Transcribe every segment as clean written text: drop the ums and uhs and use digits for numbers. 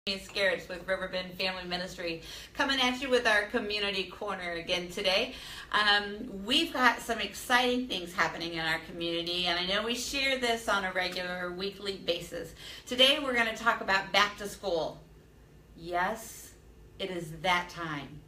Scarrets with Riverbend Family Ministry, coming at you with our community corner again today. We've got some exciting things happening in our community, and I know we share this on a regular weekly basis. Today we're going to talk about back to school. Yes, it is that time.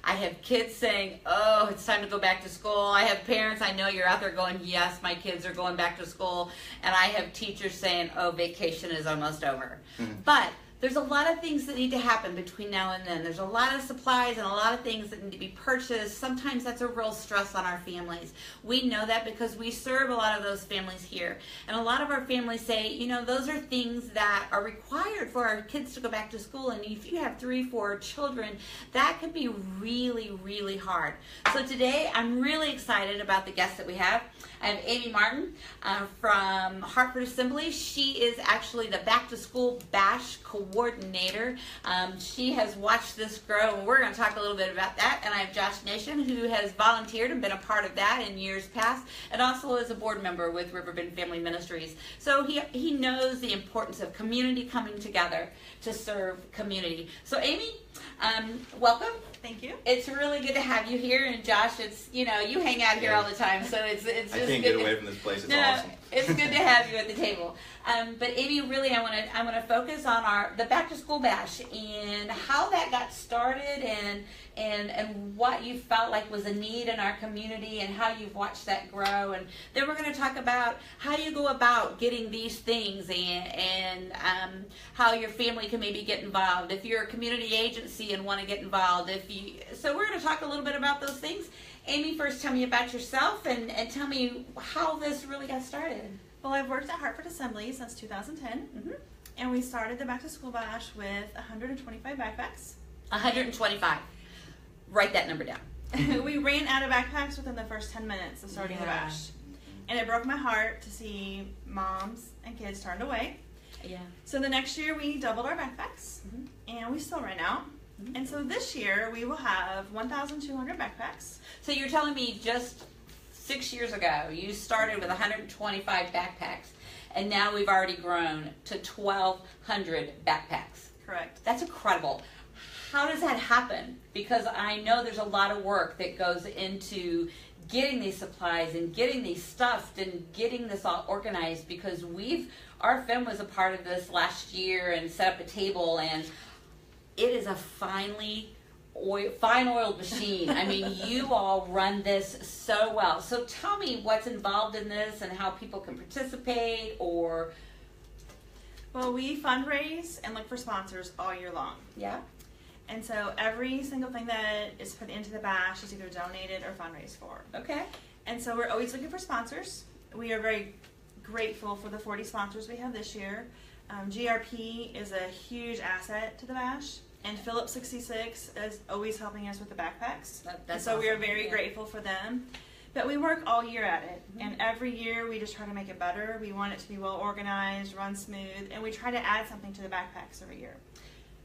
I have kids saying, oh, it's time to go back to school. I have parents, I know you're out there going, yes, my kids are going back to school. And I have teachers saying, oh, vacation is almost over. But there's a lot of things that need to happen between now and then. There's a lot of supplies and a lot of things that need to be purchased. Sometimes that's a real stress on our families. We know that because we serve a lot of those families here. And a lot of our families say, you know, those are things that are required for our kids to go back to school. And if you have 3, 4 children, that can be really, really hard. So today I'm really excited about the guests that we have. I have Amy Martin from Hartford Assembly. She is actually the Back to School Bash coordinator. She has watched this grow, and we're going to talk a little bit about that. And I have Josh Nation, who has volunteered and been a part of that in years past, and also is a board member with Riverbend Family Ministries. So he knows the importance of community coming together to serve community. So Amy, welcome. Thank you. It's really good to have you here, and Josh, it's, you know, you hang out here all the time, so it's just I can't get away from this place. It's awesome. It's good to have you at the table. But Amy, really, I want to focus on the Back to School Bash and how that got started, and what you felt like was a need in our community, and how you've watched that grow. And then we're going to talk about how you go about getting these things, and how your family can maybe get involved. If you're a community agency and want to get involved, so we're going to talk a little bit about those things. Amy, first tell me about yourself and tell me how this really got started. Well, I've worked at Hartford Assembly since 2010, and we started the Back to School Bash with 125 backpacks. 125. Write that number down. We ran out of backpacks within the first 10 minutes of starting the bash, and it broke my heart to see moms and kids turned away. Yeah. So the next year we doubled our backpacks, and we still ran out. And so this year we will have 1,200 backpacks. So you're telling me just 6 years ago you started with 125 backpacks, and now we've already grown to 1,200 backpacks. Correct. That's incredible. How does that happen? Because I know there's a lot of work that goes into getting these supplies and getting these stuffed and getting this all organized, because our film was a part of this last year and set up a table, and it is a fine-oiled machine. I mean, you all run this so well. So tell me what's involved in this and how people can participate, or... Well, we fundraise and look for sponsors all year long. Yeah. And so every single thing that is put into the bash is either donated or fundraised for. Okay. And so we're always looking for sponsors. We are very grateful for the 40 sponsors we have this year. GRP is a huge asset to the bash, and Phillips 66 is always helping us with the backpacks. That's so we are awesome. very grateful for them. But we work all year at it, and every year we just try to make it better. We want it to be well organized, run smooth, and we try to add something to the backpacks every year.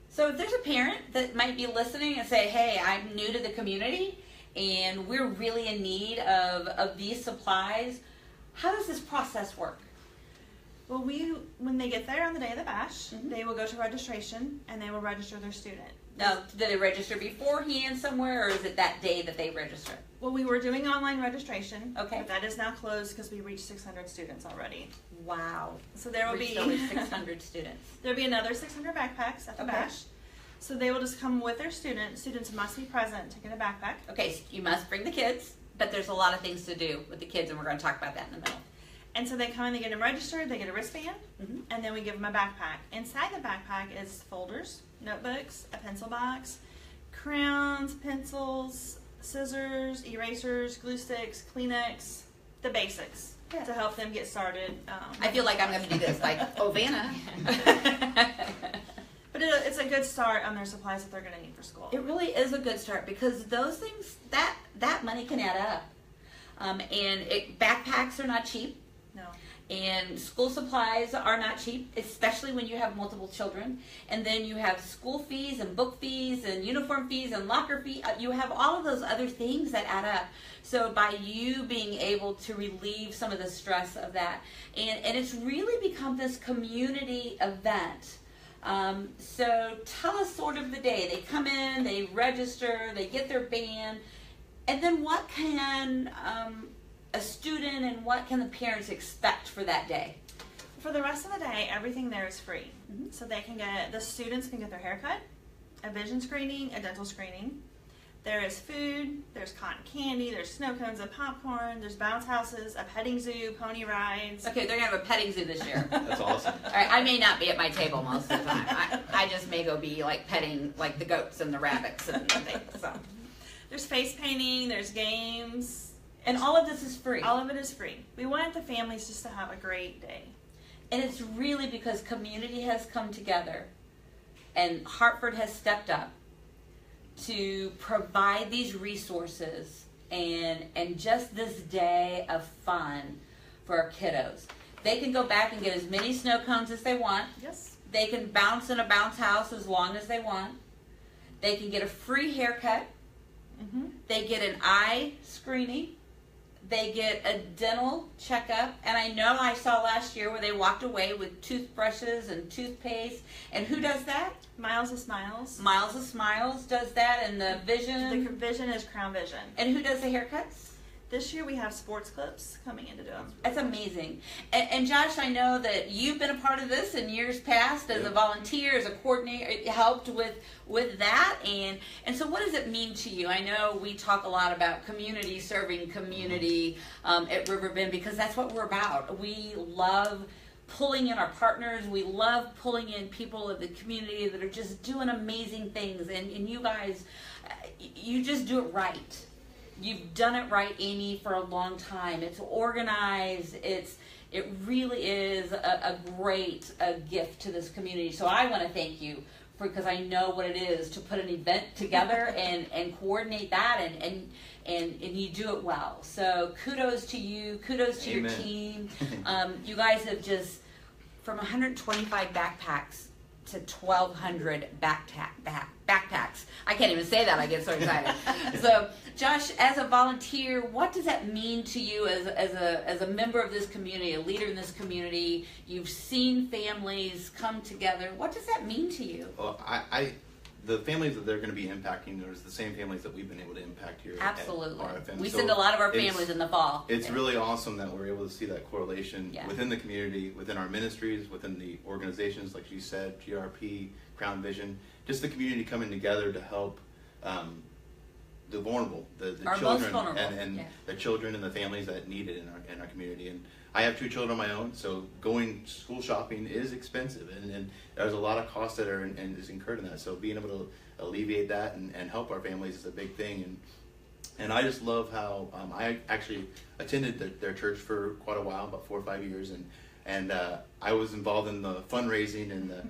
So if there's a parent that might be listening and say, hey, I'm new to the community and we're really in need of these supplies, how does this process work? Well, when they get there on the day of the bash, they will go to registration and they will register their student. Now, do they register beforehand somewhere, or is it that day that they register? Well, we were doing online registration. Okay. But that is now closed because we reached 600 students already. Wow. So there will be over 600 students. There'll be another 600 backpacks at the bash. So they will just come with their students. Students must be present to get a backpack. Okay, so you must bring the kids, but there's a lot of things to do with the kids, and we're going to talk about that in the middle. And so they come and they get them registered, they get a wristband, and then we give them a backpack. Inside the backpack is folders, notebooks, a pencil box, crayons, pencils, scissors, erasers, glue sticks, Kleenex, the basics to help them get started. I feel like I'm going to do this, like, Vanna. But it's a good start on their supplies that they're going to need for school. It really is a good start, because those things, that money can add up. Backpacks are not cheap. No. And school supplies are not cheap, especially when you have multiple children. And then you have school fees and book fees and uniform fees and locker fee. You have all of those other things that add up. So by you being able to relieve some of the stress of that, and it's really become this community event So tell us sort of the day. They come in, they register, they get their band, and then what can a student and what can the parents expect for that day? For the rest of the day, everything there is free. So the students can get their haircut, a vision screening, a dental screening. There is food, there's cotton candy, there's snow cones and popcorn, there's bounce houses, a petting zoo, pony rides. Okay, they're going to have a petting zoo this year. That's awesome. All right, I may not be at my table most of the time. I just may go be like petting like the goats and the rabbits and things. So. There's face painting, there's games. And all of this is free. All of it is free. We want the families just to have a great day. And it's really because community has come together and Hartford has stepped up to provide these resources and just this day of fun for our kiddos. They can go back and get as many snow cones as they want. Yes. They can bounce in a bounce house as long as they want. They can get a free haircut. They get an eye screening. They get a dental checkup. And I know I saw last year where they walked away with toothbrushes and toothpaste. And who does that? Miles of Smiles. Miles of Smiles does that, and the Vision. The Vision is Crown Vision. And who does the haircuts? This year we have Sports Clips coming in to do them. That's amazing. And Josh, I know that you've been a part of this in years past as a volunteer, as a coordinator, helped with that. And so what does it mean to you? I know we talk a lot about community, serving community at Riverbend, because that's what we're about. We love pulling in our partners. We love pulling in people of the community that are just doing amazing things. And you guys, you just do it right. You've done it right, Amy, for a long time. It's organized. It really is a great gift to this community. So I want to thank you because I know what it is to put an event together and coordinate that and you do it well. So kudos to you. Kudos to your team. You guys have just, from 125 backpacks to 1,200 backpacks. I can't even say that. I get so excited. So, Josh, as a volunteer, what does that mean to you as a member of this community, a leader in this community? You've seen families come together. What does that mean to you? Well, the families that they're going to be impacting are the same families that we've been able to impact here Absolutely. at RFM. We send a lot of our families in the fall. It's really awesome that we're able to see that correlation within the community, within our ministries, within the organizations, like you said, GRP, Crown Vision, just the community coming together to help the vulnerable, the children, and the children and the families that need it in our community. And I have 2 children of my own, so going school shopping is expensive, and there's a lot of costs that are is incurred in that. So being able to alleviate that and help our families is a big thing. And I just love how I actually attended their church for quite a while, about 4 or 5 years, and I was involved in the fundraising and the.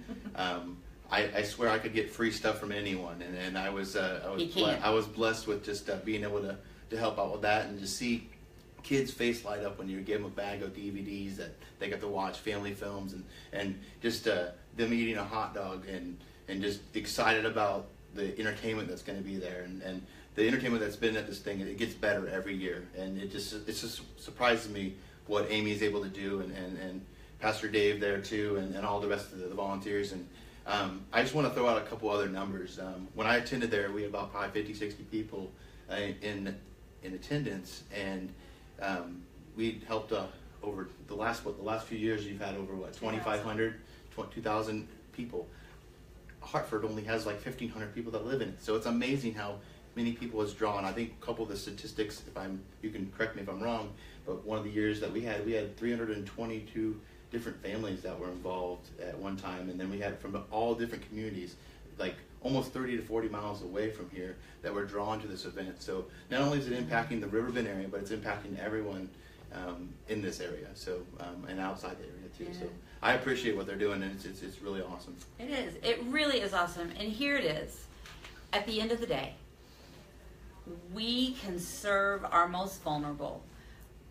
I swear I could get free stuff from anyone, and I was blessed with just being able to help out with that and just see kids' face light up when you give them a bag of DVDs that they get to watch family films and just them eating a hot dog and just excited about the entertainment that's going to be there and the entertainment that's been at this thing. It gets better every year, and it just surprises me what Amy is able to do and Pastor Dave there too and all the rest of the volunteers. And I just want to throw out a couple other numbers. When I attended there, we had about probably 50, 60 people in attendance, and we helped over the last few years. You've had over 2,500, 2,000 people. Hartford only has like 1,500 people that live in it, so it's amazing how many people it's drawn. I think a couple of the statistics, you can correct me if I'm wrong, but one of the years that we had 322 different families that were involved at one time, and then we had from all different communities, like almost 30 to 40 miles away from here, that were drawn to this event. So not only is it impacting the Riverbend area, but it's impacting everyone in this area, so and outside the area too. So I appreciate what they're doing, and it's really awesome. It is. It really is awesome. And here it is. At the end of the day, we can serve our most vulnerable,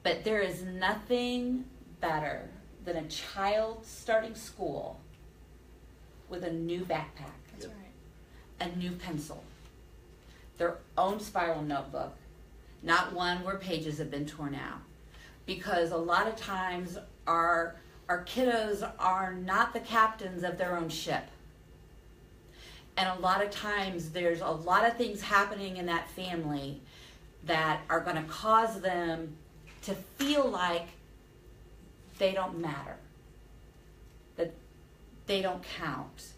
but there is nothing better than a child starting school with a new backpack. That's right. A new pencil, their own spiral notebook, not one where pages have been torn out. Because a lot of times our kiddos are not the captains of their own ship. And a lot of times there's a lot of things happening in that family that are going to cause them to feel like they don't matter, that they don't count.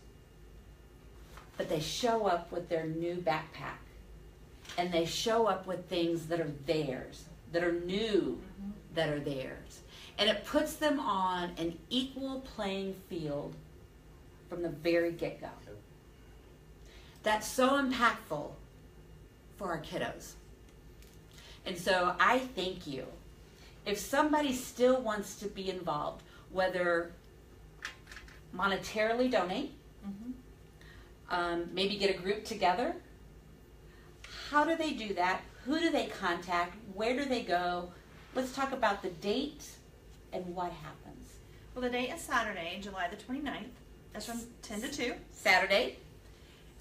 But they show up with their new backpack, and they show up with things that are theirs, that are new, that are theirs. And it puts them on an equal playing field from the very get-go. That's so impactful for our kiddos. And so I thank you. If somebody still wants to be involved, whether monetarily donate, maybe get a group together, how do they do that? Who do they contact? Where do they go? Let's talk about the date and what happens. Well, the date is Saturday, July the 29th. That's from 10 to 2. Saturday.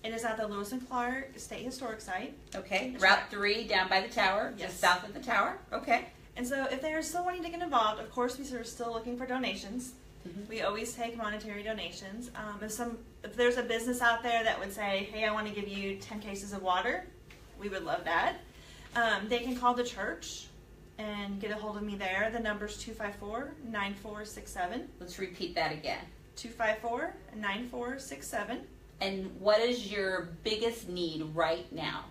It is at the Lewis and Clark State Historic Site. Okay. Route 3 down by the tower, Yes. just south of the tower. Okay. And so if they are still wanting to get involved, of course we are still looking for donations. We always take monetary donations. If there's a business out there that would say, hey, I want to give you 10 cases of water, we would love that. They can call the church and get a hold of me there. The number's 254-9467. Let's repeat that again. 254-9467. And what is your biggest need right now?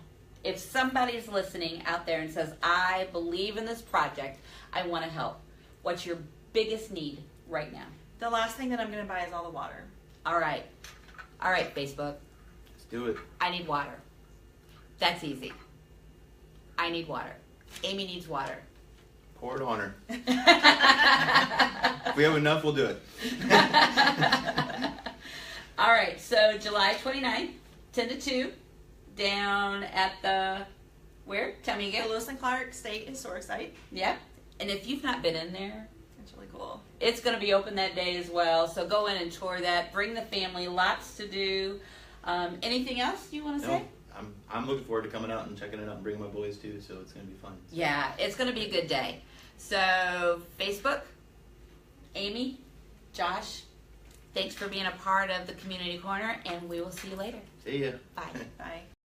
If somebody's listening out there and says, I believe in this project, I want to help, what's your biggest need right now? The last thing that I'm going to buy is all the water. All right. All right, Facebook. Let's do it. I need water. That's easy. I need water. Amy needs water. Pour it on her. If we have enough, we'll do it. All right, so July 29th, 10 to 2, down at the, where? Tell me The again. Lewis and Clark State Historic Site. Yeah. And if you've not been in there, It's really cool. it's going to be open that day as well. So go in and tour that. Bring the family. Lots to do. Anything else you want to say? No, I'm looking forward to coming out and checking it out and bringing my boys too, so it's going to be fun. Yeah, it's going to be a good day. So Facebook, Amy, Josh, thanks for being a part of the Community Corner, and we will see you later. See ya. Bye. Bye.